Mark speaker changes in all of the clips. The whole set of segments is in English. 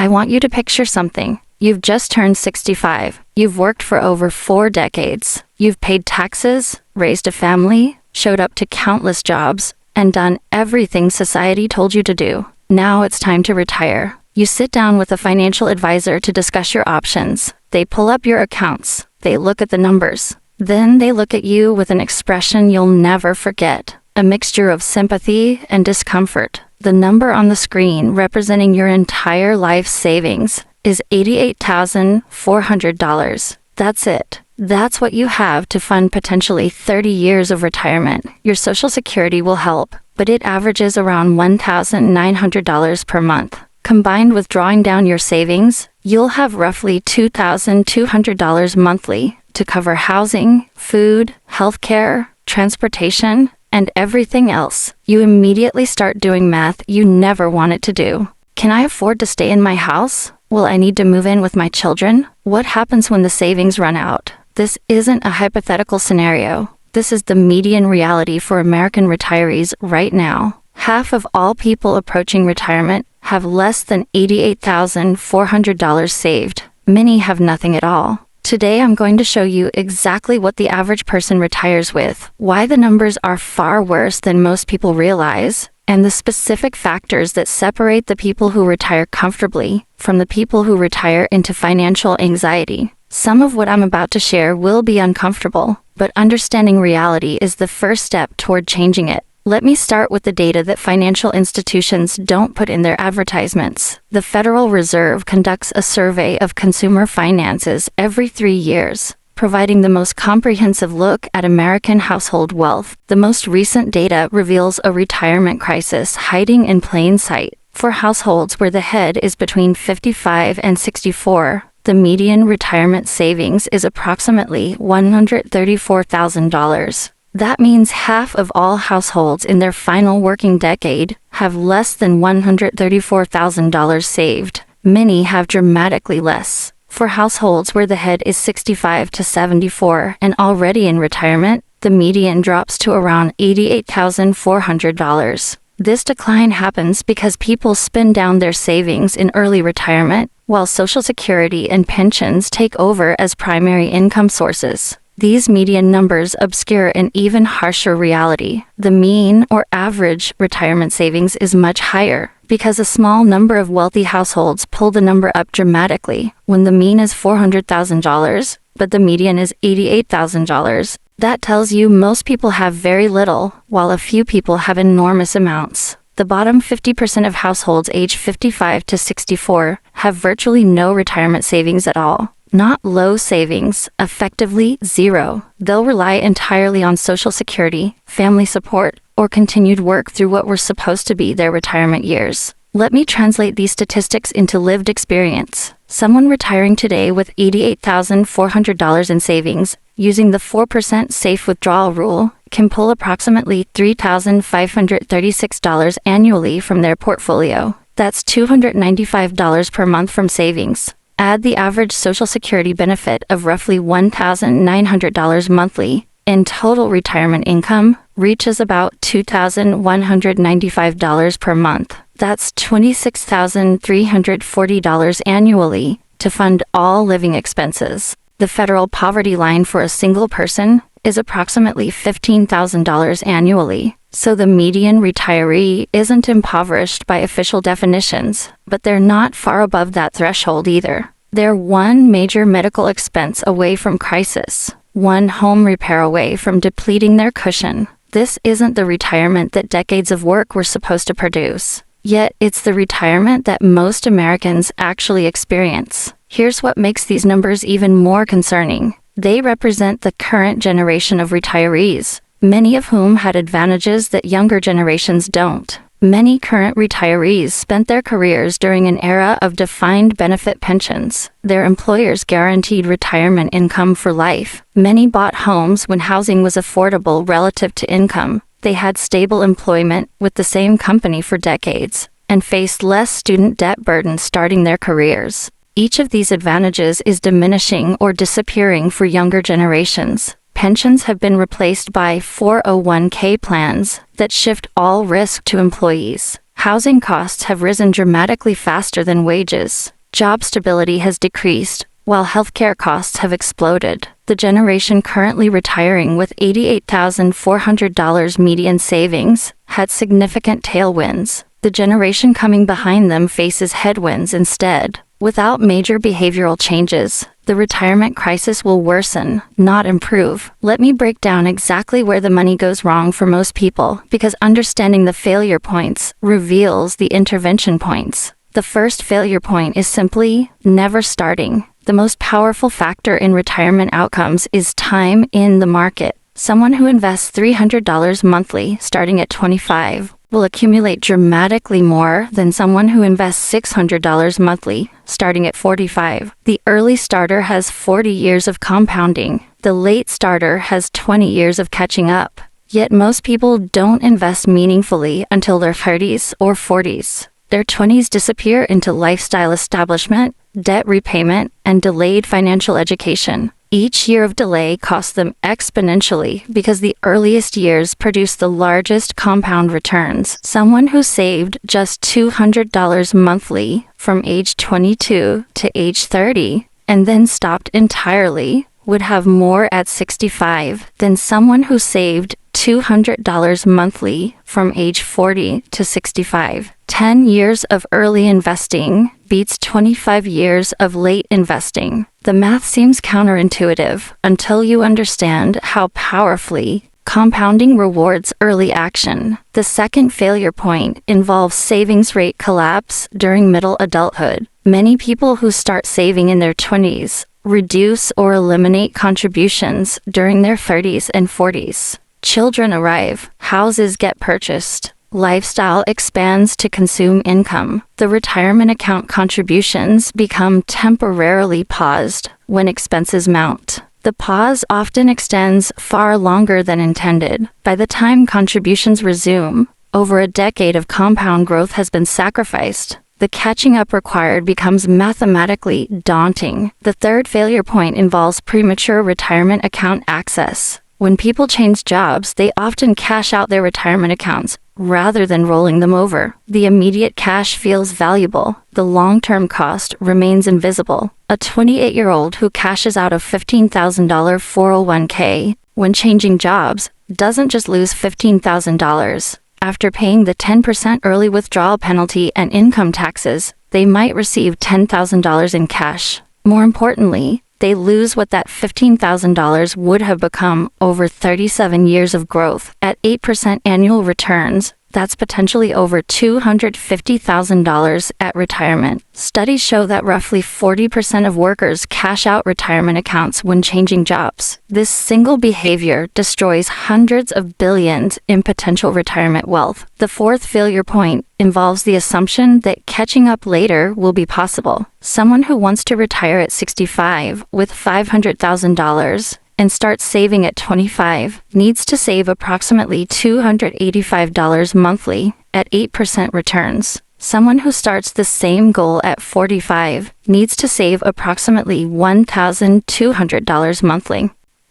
Speaker 1: I want you to picture something. You've just turned 65. You've worked for over 4 decades. You've paid taxes, raised a family, showed up to countless jobs, and done everything society told you to do. Now it's time to retire. You sit down with a financial advisor to discuss your options. They pull up your accounts. They look at the numbers. Then they look at you with an expression you'll never forget, a mixture of sympathy and discomfort. The number on the screen representing your entire life savings is $88,400. That's it. That's what you have to fund potentially 30 years of retirement. Your Social Security will help, but it averages around $1,900 per month. Combined with drawing down your savings, you'll have roughly $2,200 monthly to cover housing, food, healthcare, transportation, and everything else. You immediately start doing math you never wanted to do. Can I afford to stay in my house? Will I need to move in with my children? What happens when the savings run out? This isn't a hypothetical scenario. This is the median reality for American retirees right now. Half of all people approaching retirement have less than $88,400 saved. Many have nothing at all. Today I'm going to show you exactly what the average person retires with, why the numbers are far worse than most people realize, and the specific factors that separate the people who retire comfortably from the people who retire into financial anxiety. Some of what I'm about to share will be uncomfortable, but understanding reality is the first step toward changing it. Let me start with the data that financial institutions don't put in their advertisements. The Federal Reserve conducts a survey of consumer finances every 3 years, providing the most comprehensive look at American household wealth. The most recent data reveals a retirement crisis hiding in plain sight. For households where the head is between 55 and 64, the median retirement savings is approximately $134,000. That means half of all households in their final working decade have less than $134,000 saved. Many have dramatically less. For households where the head is 65 to 74 and already in retirement, the median drops to around $88,400. This decline happens because people spend down their savings in early retirement, while Social Security and pensions take over as primary income sources. These median numbers obscure an even harsher reality. The mean or average retirement savings is much higher, because a small number of wealthy households pull the number up dramatically. When the mean is $400,000, but the median is $88,000, that tells you most people have very little, while a few people have enormous amounts. The bottom 50% of households age 55 to 64 have virtually no retirement savings at all. Not low savings, effectively zero. They'll rely entirely on Social Security, family support, or continued work through what were supposed to be their retirement years. Let me translate these statistics into lived experience. Someone retiring today with $88,400 in savings, using the 4% safe withdrawal rule, can pull approximately $3,536 annually from their portfolio. That's $295 per month from savings. Add the average Social Security benefit of roughly $1,900 monthly, and total retirement income reaches about $2,195 per month. That's $26,340 annually to fund all living expenses. The federal poverty line for a single person is approximately $15,000 annually. So the median retiree isn't impoverished by official definitions, but they're not far above that threshold either. They're one major medical expense away from crisis, one home repair away from depleting their cushion. This isn't the retirement that decades of work were supposed to produce. Yet it's the retirement that most Americans actually experience. Here's what makes these numbers even more concerning. They represent the current generation of retirees, many of whom had advantages that younger generations don't. Many current retirees spent their careers during an era of defined benefit pensions. Their employers guaranteed retirement income for life. Many bought homes when housing was affordable relative to income. They had stable employment with the same company for decades, and faced less student debt burden starting their careers. Each of these advantages is diminishing or disappearing for younger generations. Pensions have been replaced by 401k plans that shift all risk to employees. Housing costs have risen dramatically faster than wages. Job stability has decreased, while healthcare costs have exploded. The generation currently retiring with $88,400 median savings had significant tailwinds. The generation coming behind them faces headwinds instead. Without major behavioral changes, the retirement crisis will worsen, not improve. Let me break down exactly where the money goes wrong for most people, because understanding the failure points reveals the intervention points. The first failure point is simply never starting. The most powerful factor in retirement outcomes is time in the market. Someone who invests $300 monthly starting at 25 will accumulate dramatically more than someone who invests $600 monthly starting at 45. The early starter has 40 years of compounding. The late starter has 20 years of catching up. Yet most people don't invest meaningfully until their 30s or 40s. Their 20s disappear into lifestyle establishment, debt repayment, and delayed financial education. Each year of delay costs them exponentially because the earliest years produce the largest compound returns. Someone who saved just $200 monthly from age 22 to age 30 and then stopped entirely would have more at 65 than someone who saved $200 monthly from age 40 to 65. 10 years of early investing beats 25 years of late investing. The math seems counterintuitive until you understand how powerfully compounding rewards early action. The second failure point involves savings rate collapse during middle adulthood. Many people who start saving in their 20s reduce or eliminate contributions during their 30s and 40s. Children arrive, houses get purchased, lifestyle expands to consume income. The retirement account contributions become temporarily paused when expenses mount. The pause often extends far longer than intended. By the time contributions resume, over a decade of compound growth has been sacrificed. The catching up required becomes mathematically daunting. The third failure point involves premature retirement account access. When people change jobs, they often cash out their retirement accounts rather than rolling them over. The immediate cash feels valuable. The long-term cost remains invisible. A 28-year-old who cashes out a $15,000 401k when changing jobs doesn't just lose $15,000. After paying the 10% early withdrawal penalty and income taxes, they might receive $10,000 in cash. More importantly, they lose what that $15,000 would have become over 37 years of growth. At 8% annual returns, that's potentially over $250,000 at retirement. Studies show that roughly 40% of workers cash out retirement accounts when changing jobs. This single behavior destroys hundreds of billions in potential retirement wealth. The fourth failure point involves the assumption that catching up later will be possible. Someone who wants to retire at 65 with $500,000 and starts saving at 25 needs to save approximately $285 monthly at 8% returns. Someone who starts the same goal at 45 needs to save approximately $1,200 monthly.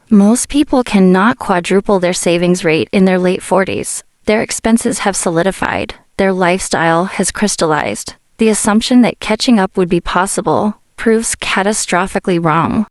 Speaker 1: Most people cannot quadruple their savings rate in their late 40s. Their expenses have solidified. Their lifestyle has crystallized. The assumption that catching up would be possible proves catastrophically wrong.